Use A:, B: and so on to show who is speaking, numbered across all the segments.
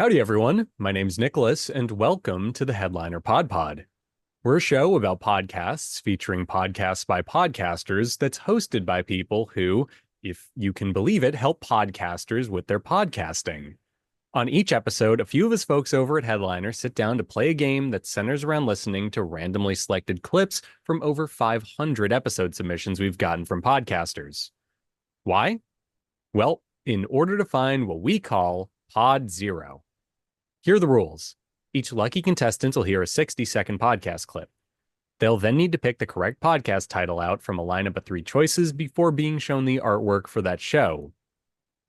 A: Howdy, everyone. My name's Nicholas, and welcome to the Headliner PodPod. We're a show about podcasts featuring podcasts by podcasters that's hosted by people who, if you can believe it, help podcasters with their podcasting. On each episode, a few of us folks over at Headliner sit down to play a game that centers around listening to randomly selected clips from over 500 episode submissions we've gotten from podcasters. Why? Well, in order to find what we call Pod Zero. Here are the rules. Each lucky contestant will hear a 60-second podcast clip. They'll then need to pick the correct podcast title out from a lineup of 3 choices before being shown the artwork for that show.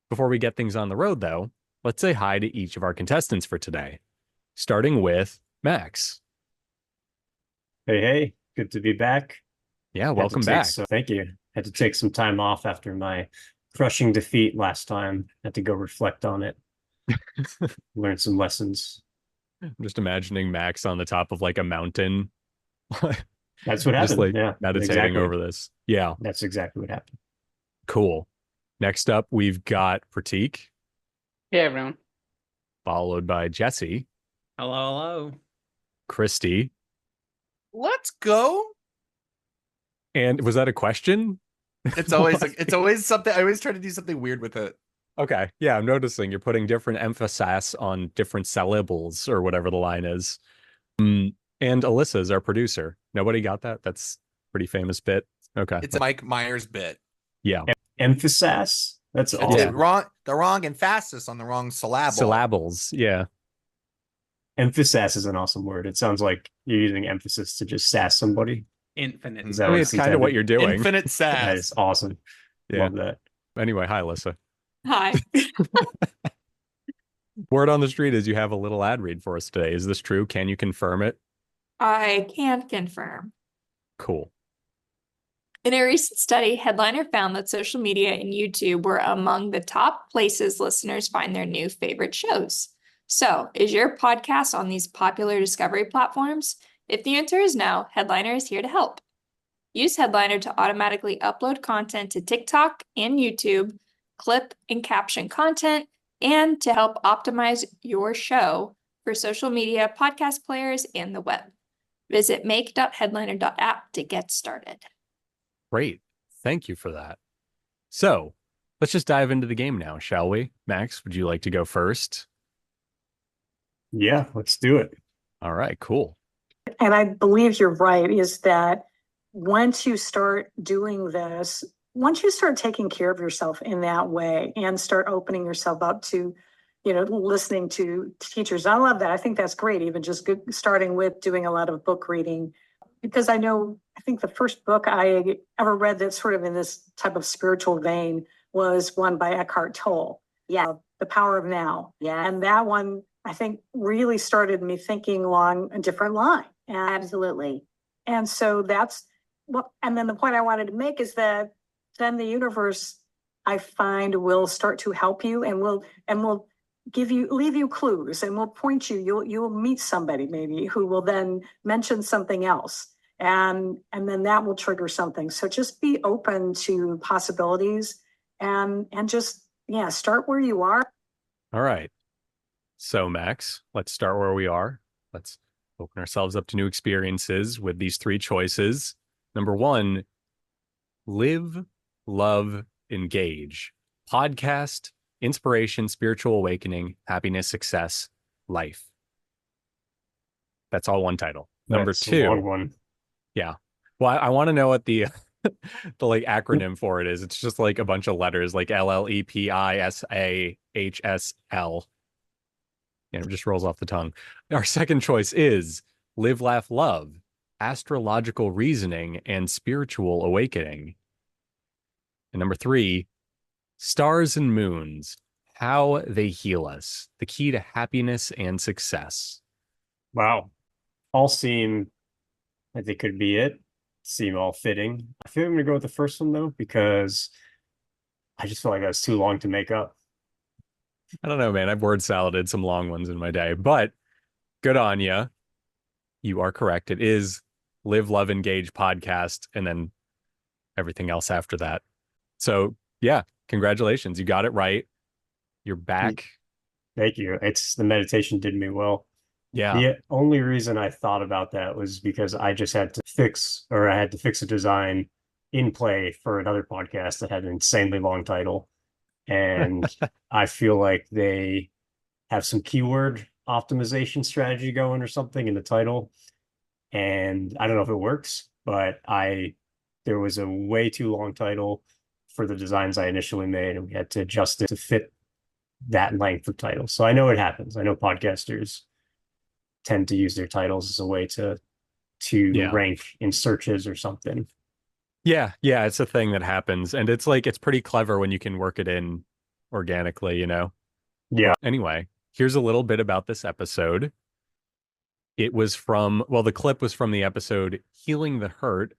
A: Before we get things on the road, though, let's say hi to each of our contestants for today, starting with Max.
B: Hey, good to be back.
A: Yeah, welcome back.
B: Thank you. Had to take some time off after my crushing defeat last time. Had to go reflect on it. Learn some lessons.
A: I'm just imagining Max on the top of like a mountain.
B: That's what happened.
A: Just like meditating
B: exactly.
A: over this. Yeah.
B: That's exactly what happened.
A: Cool. Next up, we've got Prateek.
C: Hey, everyone.
A: Followed by Jesse.
D: Hello.
A: Kristy.
D: Let's go.
A: And was that a question?
D: It's always something. I always try to do something weird with it.
A: Okay. Yeah, I'm noticing you're putting different emphasis on different syllables or whatever the line is. And Alyssa is our producer. Nobody got that? That's a pretty famous bit. Okay.
D: It's a Mike Myers bit.
A: Yeah.
B: Emphasis? That's awesome.
D: The wrong emphasis on the wrong syllable.
A: Syllables. Yeah.
B: Emphasis is an awesome word. It sounds like you're using emphasis to just sass somebody.
C: Infinite.
B: Is that
A: I mean,
B: what
A: it's kind of what you're doing.
D: Infinite sass.
B: That is awesome.
A: Yeah.
B: Love that.
A: Anyway, hi, Alyssa.
E: Hi.
A: Word on the street is you have a little ad read for us today. Is this true? Can you confirm it?
E: I can confirm.
A: Cool.
E: In a recent study, Headliner found that social media and YouTube were among the top places listeners find their new favorite shows. So, is your podcast on these popular discovery platforms? If the answer is no, Headliner is here to help. Use Headliner to automatically upload content to TikTok and YouTube, clip and caption content, and to help optimize your show for social media, podcast players, and the web. Visit make.headliner.app to get started.
A: Great. Thank you for that. So let's just dive into the game now, shall we? Max, would you like to go first?
B: Yeah, let's do it.
A: All right, cool.
F: And I believe you're right, is that once you start doing this, once you start taking care of yourself in that way and start opening yourself up to, listening to teachers, I love that. I think that's great. Even just starting with doing a lot of book reading, because I think the first book I ever read that's sort of in this type of spiritual vein was one by Eckhart Tolle.
G: Yeah.
F: The Power of Now.
G: Yeah.
F: And that one, I think, really started me thinking along a different line. And,
G: Absolutely.
F: And so and then the point I wanted to make is that then the universe, I find, will start to help you and will leave you clues and will point you. You'll meet somebody maybe who will then mention something else. And then that will trigger something. So just be open to possibilities and just, start where you are.
A: All right. So Max, let's start where we are. Let's open ourselves up to new experiences with these 3 choices. Number 1, live, love, engage. Podcast, inspiration, spiritual awakening, happiness, success, life. That's all one title. Number
B: That's
A: 2.
B: a long one.
A: Yeah. Well, I want to know what the like acronym for it is. It's just like a bunch of letters, like LLEPISAHSL. Yeah, it just rolls off the tongue. Our second choice is live, laugh, love, astrological reasoning, and spiritual awakening. And number 3, stars and moons, how they heal us, the key to happiness and success.
B: Wow. All seem like they could be it. Seem all fitting. I feel I'm going to go with the first one, though, because I just feel like that's too long to make up.
A: I don't know, man. I've word saladed some long ones in my day, but good on you. You are correct. It is Live, Love, Engage podcast, and then everything else after that. So yeah, congratulations. You got it right. You're back
B: Thank you. It's the meditation did me well.
A: Yeah.
B: The only reason I thought about that was because I just had to fix a design in play for another podcast that had an insanely long title. And I feel like they have some keyword optimization strategy going or something in the title. And I don't know if it works, but there was a way too long title for the designs I initially made, and we had to adjust it to fit that length of title. So I know it happens. I know podcasters tend to use their titles as a way to
A: Yeah.
B: rank in searches or something.
A: Yeah, it's a thing that happens, and it's like it's pretty clever when you can work it in organically, you know.
B: Yeah.
A: Anyway, here's a little bit about this episode. It was from, well, the clip was from the episode Healing the Hurt,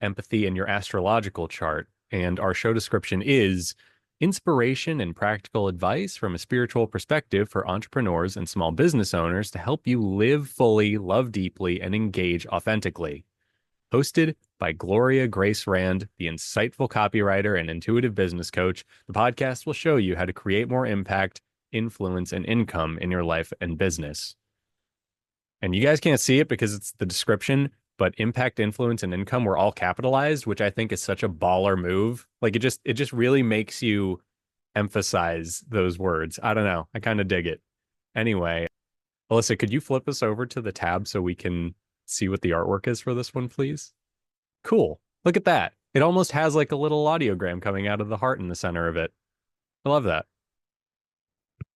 A: Empathy in Your Astrological Chart, and our show description is inspiration and practical advice from a spiritual perspective for entrepreneurs and small business owners to help you live fully, love deeply, and engage authentically. Hosted by Gloria Grace Rand, the insightful copywriter and intuitive business coach, the podcast will show you how to create more impact, influence, and income in your life and business. And you guys can't see it because it's the description, but impact, influence, and income were all capitalized, which I think is such a baller move. Like it just really makes you emphasize those words. I don't know. I kind of dig it. Anyway, Alyssa, could you flip us over to the tab so we can see what the artwork is for this one, please? Cool. Look at that. It almost has like a little audiogram coming out of the heart in the center of it. I love that.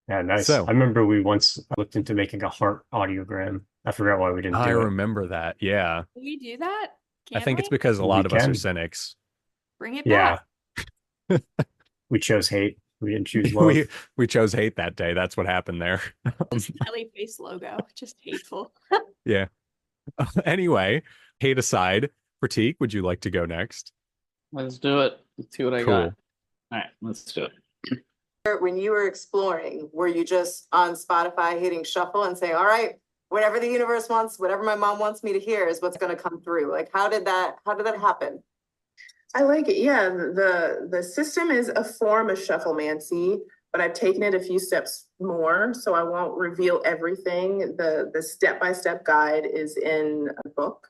B: Yeah, nice.
A: So-
B: I remember we once looked into making a heart audiogram. I forgot why we didn't
A: I
B: do it.
A: remember that. Yeah.
E: Can we do that?
A: I think it's
E: we?
A: because a lot
B: We
A: of us are
B: can.
A: cynics.
E: Bring it
B: Yeah.
E: back.
B: We chose hate. We didn't choose love.
A: we chose hate that day. That's what happened there.
E: Smiley face logo. Just hateful.
A: Yeah. Anyway, hate aside, Prateek, would you like to go next?
C: Let's do it. Let's see what I
A: Cool.
C: got. All right, let's do it.
G: When you were exploring, were you just on Spotify hitting shuffle and saying, all right, whatever the universe wants, whatever my mom wants me to hear is what's going to come through? Like, how did that happen?
H: I like it. Yeah, the system is a form of shufflemancy, but I've taken it a few steps more, so I won't reveal everything. The step-by-step guide is in a book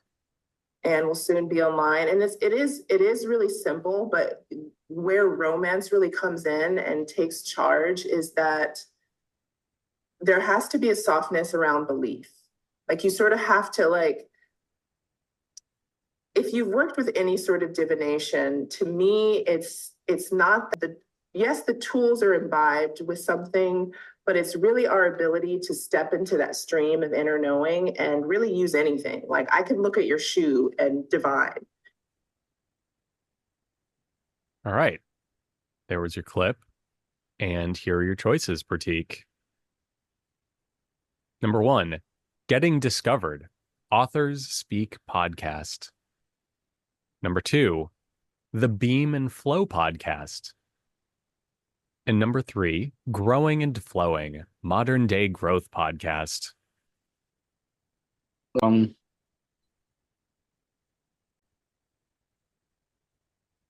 H: and will soon be online. And it is really simple, but where romance really comes in and takes charge is that there has to be a softness around belief. Like you sort of have to if you've worked with any sort of divination, to me, it's not yes, the tools are imbibed with something, but it's really our ability to step into that stream of inner knowing and really use anything. Like I can look at your shoe and divine.
A: All right. There was your clip. And here are your choices, Prateek. Number 1, Getting Discovered, Authors Speak Podcast. Number 2, the BEAM&Flow podcast. And number 3, Growing and Flowing, Modern Day Growth podcast.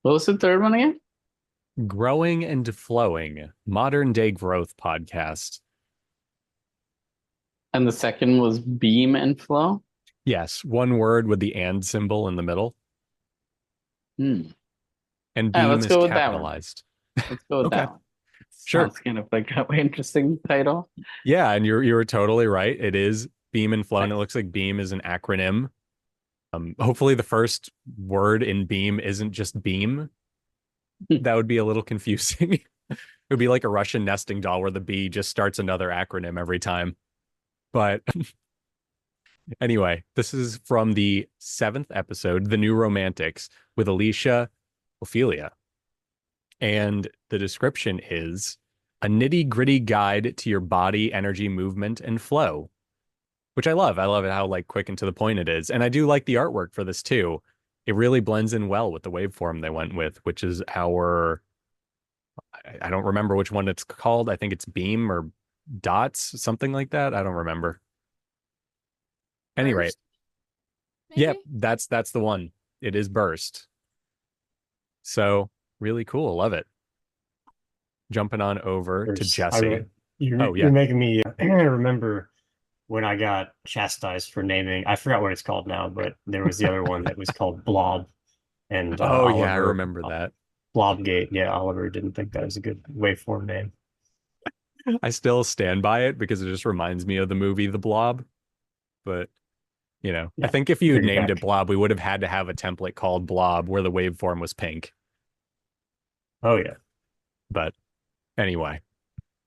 C: What was the third one again?
A: Growing and Flowing, Modern Day Growth podcast.
C: And the second was BEAM&Flow.
A: Yes, one word with the and symbol in the middle.
C: Hmm.
A: And
C: Yeah,
A: BEAM
C: let's
A: is
C: go with that one.
A: capitalized.
C: Let's go with
A: Okay.
C: that one.
A: Sure.
C: Sounds kind of like an interesting title.
A: Yeah, and you were totally right. It is BEAM&Flow, and it
C: Nice.
A: looks like BEAM is an acronym. Hopefully the first word in BEAM isn't just beam. That would be a little confusing. It would be like a Russian nesting doll where the B just starts another acronym every time. But anyway, this is from the 7th episode, The New Romantics, with Alicia Ophelia. And the description is a nitty-gritty guide to your body, energy, movement, and flow, which I love. I love it how quick and to the point it is. And I do like the artwork for this too. It really blends in well with the waveform they went with, which is our, I don't remember which one it's called. I think it's beam or dots, something like that. I don't remember. Any rate, yeah, that's the one. It is burst. So really cool. Love it. Jumping on over to
B: There's-
A: Jesse. Oh, yeah.
B: You're making me remember when I got chastised for naming. I forgot what it's called now, but there was the other one that was called Blob, and
A: Oh, yeah, I
B: Oliver
A: remember that.
B: Blobgate. Yeah, Oliver didn't think that was a good waveform name.
A: I still stand by it because it just reminds me of the movie The Blob. But, I
B: Yeah,
A: think if you had
B: bring it
A: named
B: back.
A: it Blob, we would have had to have a template called Blob where the waveform was pink.
B: Oh yeah.
A: But anyway,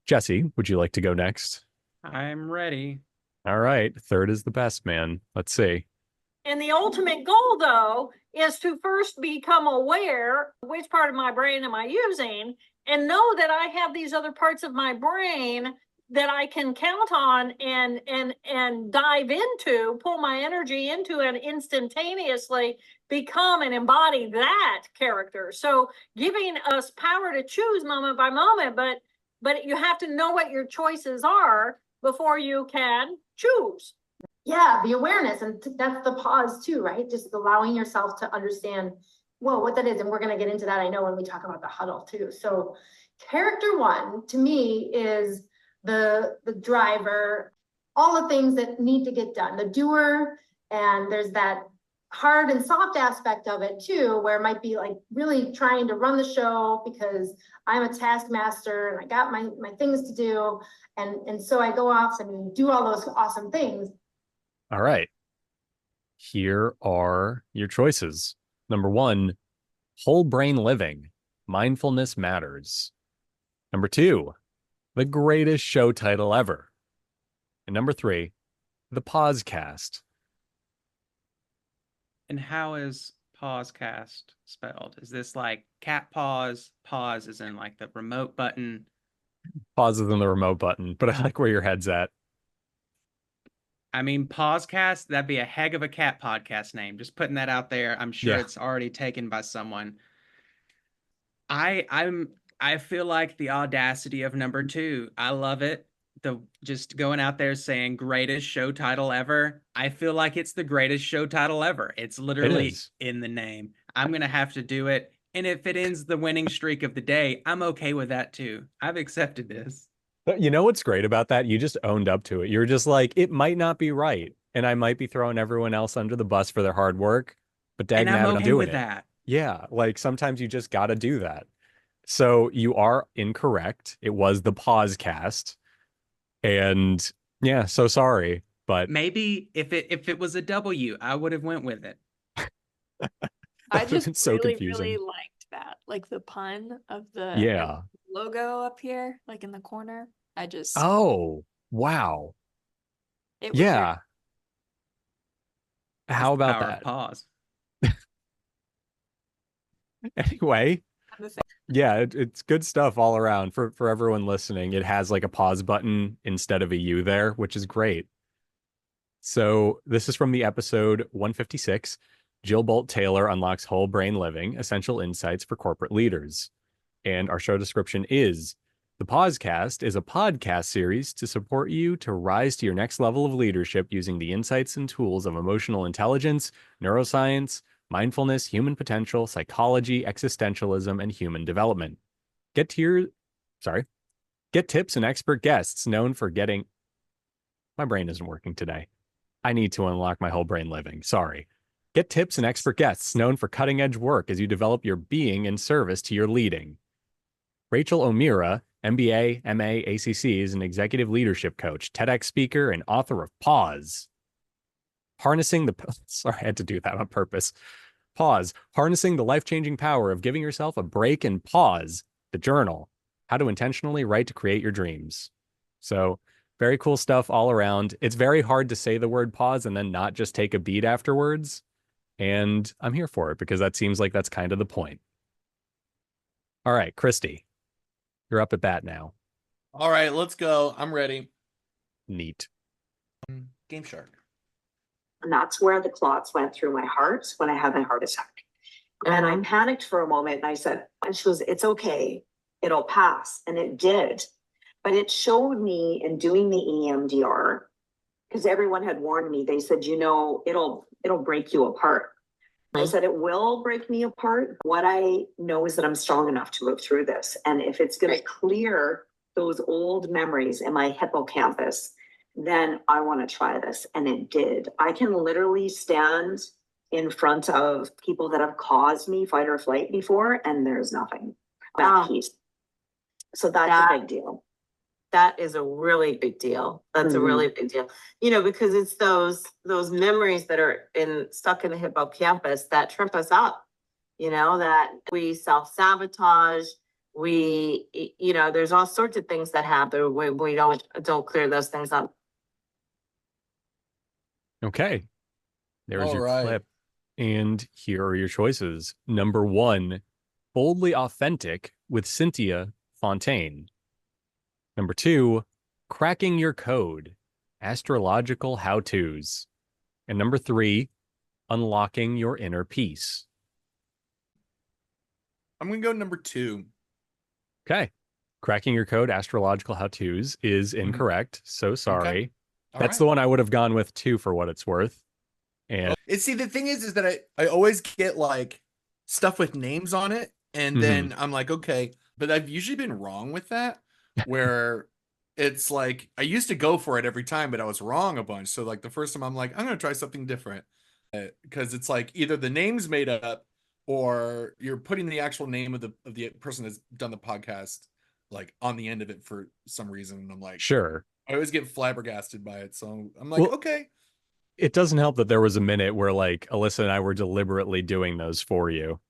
A: Jesse, would you like to go next?
I: I'm ready.
A: All right. Third is the best, man. Let's see.
J: And the ultimate goal, though, is to first become aware which part of my brain am I using and know that I have these other parts of my brain that I can count on and dive into, pull my energy into, and instantaneously become and embody that character. So giving us power to choose moment by moment, but you have to know what your choices are before you can choose.
K: Yeah, the awareness, and that's the pause too, right? Just allowing yourself to understand, whoa, what that is. And we're going to get into that, I know, when we talk about the huddle too. So character one to me is the driver, all the things that need to get done, the doer, and there's that hard and soft aspect of it too, where it might be like really trying to run the show because I'm a taskmaster and I got my things to do. And so I go off and do all those awesome things.
A: All right. Here are your choices. Number 1, whole brain living. Mindfulness matters. Number 2, the greatest show title ever. And number 3, the Pausecast.
I: And how is Pausecast spelled? Is this like cat pause? Pause is in like the remote button.
A: Pause is in the remote button, but I like where your head's at.
I: I mean, Pausecast, that'd be a heck of a cat podcast name. Just putting that out there. I'm sure it's already taken by someone. I feel like the audacity of number 2. I love it. The just going out there saying greatest show title ever. I feel like it's the greatest show title ever. It's literally in the name. I'm gonna have to do it. And if it ends the winning streak of the day, I'm okay with that too. I've accepted this.
A: You know what's great about that? You just owned up to it. You're just like, it might not be right, and I might be throwing everyone else under the bus for their hard work, but dang,
I: and I'm okay
A: doing
I: with
A: it.
I: that.
A: Yeah, like sometimes you just got to do that. So you are incorrect. It was the Pausecast, and yeah, so sorry, but
I: maybe if it was a W, I would have went with it.
E: I just
A: so
E: really,
A: confusing.
E: really liked that, like the pun of the
A: Yeah.
E: logo up here, like in the corner. I just
A: Oh, wow.
E: it was
A: Yeah. How
I: That's the
A: about
I: power
A: that?
I: of pause.
A: Anyway, yeah, it's good stuff all around for everyone listening. It has like a pause button instead of a U there, which is great. So this is from the episode 156. Jill Bolt Taylor unlocks whole brain living, essential insights for corporate leaders. And our show description is: the Pausecast is a podcast series to support you to rise to your next level of leadership using the insights and tools of emotional intelligence, neuroscience, mindfulness, human potential, psychology, existentialism, and human development. Get tips and expert guests known for getting... My brain isn't working today. I need to unlock my whole brain living. Sorry. Get tips and expert guests known for cutting edge work as you develop your being in service to your leading. Rachel O'Meara, MBA, MA, ACC, is an executive leadership coach, TEDx speaker, and author of Pause. Sorry, I had to do that on purpose. Pause. Harnessing the life-changing power of giving yourself a break and pause. The journal. How to intentionally write to create your dreams. So, very cool stuff all around. It's very hard to say the word pause and then not just take a beat afterwards. And I'm here for it because that seems like that's kind of the point. All right, Kristy, you're up at bat now.
D: All right, let's go. I'm ready.
A: Neat.
D: Game Shark.
L: And that's where the clots went through my heart when I had my heart attack. And I panicked for a moment and I said, and she goes, it's okay, it'll pass. And it did. But it showed me in doing the EMDr, because everyone had warned me, they said, it'll break you apart. I said, it will break me apart. What I know is that I'm strong enough to move through this. And if it's going to clear those old memories in my hippocampus, then I want to try this. And it did. I can literally stand in front of people that have caused me fight or flight before, and there's nothing. That peace. So that's a big deal.
G: That is a really big deal. That's a really big deal. You know, because it's those memories that are stuck in the hippocampus that trip us up. You know, that we self-sabotage. We, you know, there's all sorts of things that happen when we don't clear those things up.
A: Okay. There's
D: All
A: your
D: right.
A: clip. And here are your choices. Number 1, Boldly Authentic with Cynthia, Fontaine. Number 2, Cracking Your Code, Astrological How-Tos. And number 3, Unlocking Your Inner Peace.
D: I'm going to go number 2.
A: Okay. Cracking Your Code, Astrological How-Tos is incorrect. So sorry.
D: Okay.
A: That's the one I would have gone with too, for what it's worth. And
D: See, the thing is that I always get like stuff with names on it. And then I'm like, okay, but I've usually been wrong with that, where it's like, I used to go for it every time, but I was wrong a bunch. So like the first time I'm like, I'm going to try something different, because it's like either the name's made up or you're putting the actual name of the person that's done the podcast like on the end of it for some reason. And I'm like,
A: sure.
D: I always get flabbergasted by it. So I'm like, okay.
A: It doesn't help that there was a minute where like Alyssa and I were deliberately doing those for you.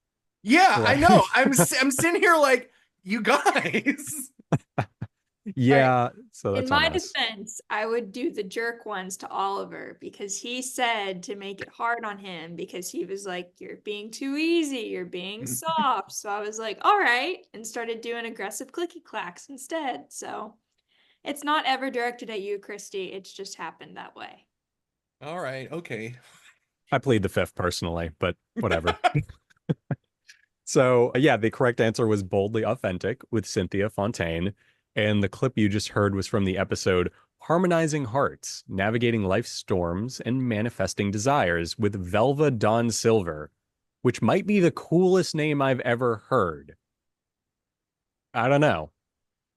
D: Yeah, I know. I'm sitting here like, you guys.
A: Yeah. So that's
E: in my
A: on us.
E: defense, I would do the jerk ones to Oliver because he said to make it hard on him because he was like, you're being too easy, you're being soft. So I was like, all right, and started doing aggressive clicky clacks instead. So it's not ever directed at you, Kristy. It's just happened that way.
D: All right. Okay.
A: I plead the fifth personally, but whatever. So yeah, the correct answer was Boldly Authentic with Cynthia Fontaine. And the clip you just heard was from the episode Harmonizing Hearts, Navigating Life's Storms and Manifesting Desires with Velva Dawn Silver, which might be the coolest name I've ever heard. I don't know.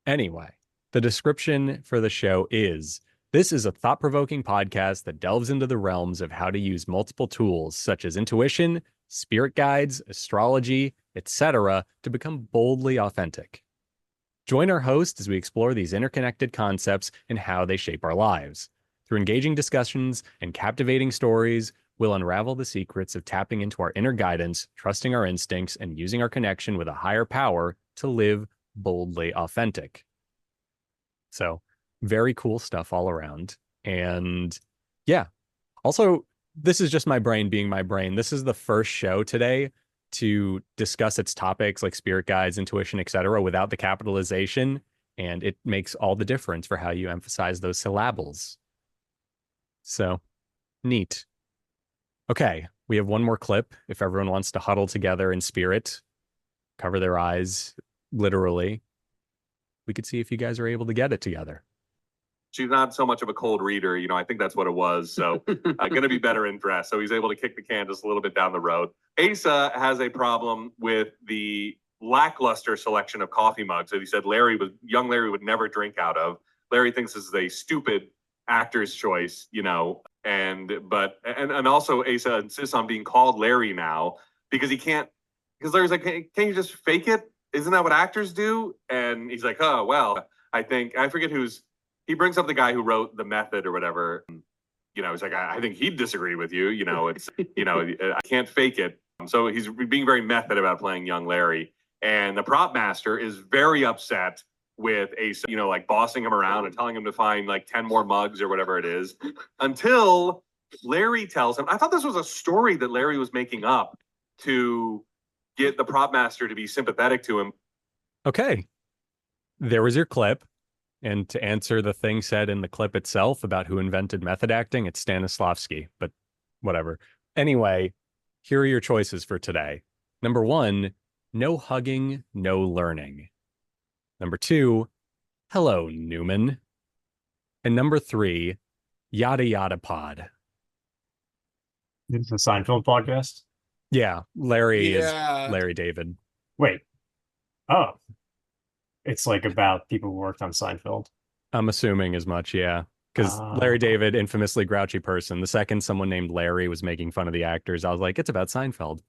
A: Anyway, the description for the show is: this is a thought-provoking podcast that delves into the realms of how to use multiple tools such as intuition, spirit guides, astrology, etc. to become boldly authentic. Join our host as we explore these interconnected concepts and how they shape our lives. Through engaging discussions and captivating stories, we'll unravel the secrets of tapping into our inner guidance, trusting our instincts, and using our connection with a higher power to live boldly authentic. So, very cool stuff all around. And yeah, also, this is just my brain being my brain. This is the first show today to discuss its topics like spirit guides, intuition, etc. without the capitalization. And it makes all the difference for how you emphasize those syllables. So, neat. Okay, we have one more clip. If everyone wants to huddle together in spirit, cover their eyes, literally, we could see if you guys are able to get it together.
M: She's not so much of a cold reader, you know, I think that's what it was. So I'm going to be better in dress. So he's able to kick the can just a little bit down the road. Asa has a problem with the lackluster selection of coffee mugs that he said young Larry would never drink out of. Larry thinks this is a stupid actor's choice, you know, and also Asa insists on being called Larry now because Larry's like, can't you just fake it? Isn't that what actors do? And he's like, oh, well, I forget he brings up the guy who wrote The Method or whatever. You know, he's like, I think he'd disagree with you. You know, it's, you know, I can't fake it. So he's being very method about playing young Larry. And the prop master is very upset with Asa, you know, like bossing him around and telling him to find like 10 more mugs or whatever it is, until Larry tells him, I thought this was a story that Larry was making up to get the prop master to be sympathetic to him.
A: Okay. There was your clip. And to answer the thing said in the clip itself about who invented method acting, it's Stanislavski, but whatever. Anyway, here are your choices for today. Number 1, no hugging, no learning. Number 2, hello, Newman. And number 3, yada yada pod.
B: This is a Seinfeld podcast?
A: Yeah, Larry is Larry David.
B: Wait. Oh. it's like about people who worked on Seinfeld.
A: I'm assuming as much, yeah. Because Larry David, infamously grouchy person. The second someone named Larry was making fun of the actors, I was like, it's about Seinfeld.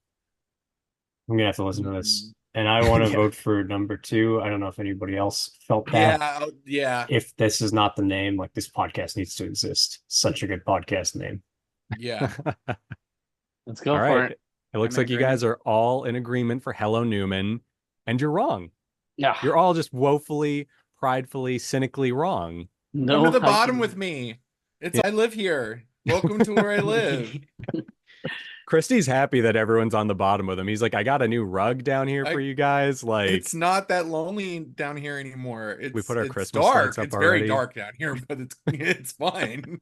B: I'm gonna have to listen to this. And I want to
A: Yeah.
B: vote for number 2. I don't know if anybody else felt that.
D: Yeah.
B: If this is not the name, like this podcast needs to exist. Such a good podcast name.
D: Yeah.
C: Let's go
A: All
C: for
A: right.
C: it.
A: It looks
C: I'm in
A: like you guys are all in agreement for Hello Newman, and you're wrong.
C: Yeah.
A: You're all just woefully, pridefully, cynically wrong.
D: Come to the bottom
C: hugging.
D: with me. I live here. Welcome to where I live.
A: Kristy's happy that everyone's on the bottom with him. He's like, I got a new rug down here for you guys. Like,
D: it's not that lonely down here anymore.
A: we put our
D: it's
A: Christmas
D: dark.
A: lights up
D: It's
A: already.
D: very dark down here, but it's fine.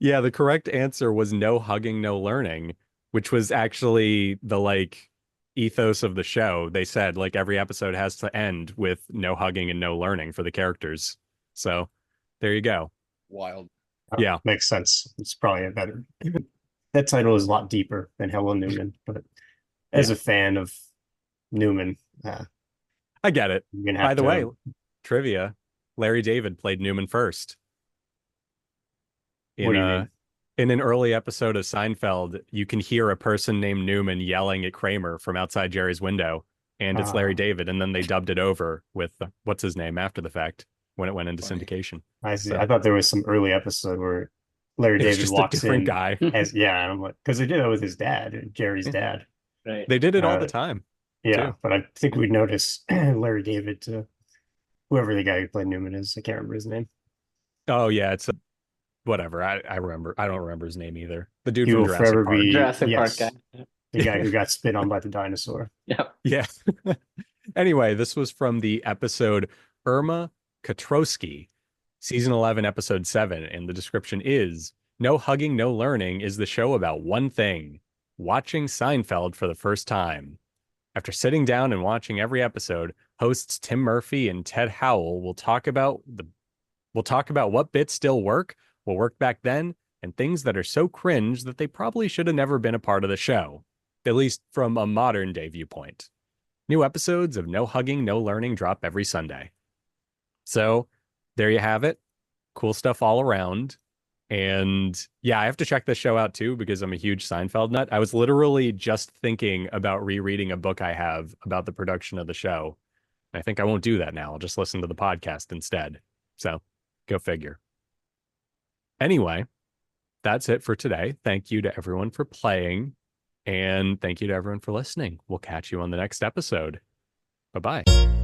A: Yeah, the correct answer was no hugging, no learning, which was actually the like ethos of the show. They said like every episode has to end with no hugging and no learning for the characters. So there you go.
D: Wild.
A: Yeah.
B: Makes sense. It's probably a better. That title is a lot deeper than Hello Newman, but as a fan of Newman,
A: I get it.
B: you're gonna have
A: By the
B: to-
A: way, trivia, Larry David played Newman first.
B: What do you mean?
A: In an early episode of Seinfeld, you can hear a person named Newman yelling at Kramer from outside Jerry's window, and it's Larry David, and then they dubbed it over with what's his name after the fact when it went into syndication.
B: I see.
A: So-
B: I thought there was some early episode where Larry
A: It's
B: David
A: just a
B: walks
A: different
B: in
A: guy.
B: as and I'm like, because they did that with his dad, Jerry's dad.
C: Right.
A: They did it all the time.
B: Yeah,
A: too.
B: but I think we'd notice Larry David to whoever the guy who played Newman is. I can't remember his name.
A: Oh yeah, it's whatever. I remember. I don't remember his name either. The dude
B: He
A: from
B: will
A: Jurassic
B: forever
A: Park.
B: be
C: Jurassic Park
B: yes,
C: guy.
B: the guy who got spit on by the dinosaur.
C: Yep.
A: Yeah. Anyway, this was from the episode Irma Katrowski, season 11, episode 7, and the description is: No hugging, no learning is the show about one thing: watching Seinfeld for the first time. After sitting down and watching every episode, hosts Tim Murphy and Ted Howell will talk about what bits still work, what worked back then, and things that are so cringe that they probably should have never been a part of the show, at least from a modern day viewpoint. New episodes of No Hugging, No Learning drop every Sunday. So there you have it. Cool stuff all around. And yeah, I have to check this show out too because I'm a huge Seinfeld nut. I was literally just thinking about rereading a book I have about the production of the show. I think I won't do that now. I'll just listen to the podcast instead. So go figure. Anyway, that's it for today. Thank you to everyone for playing. And thank you to everyone for listening. We'll catch you on the next episode. Bye-bye.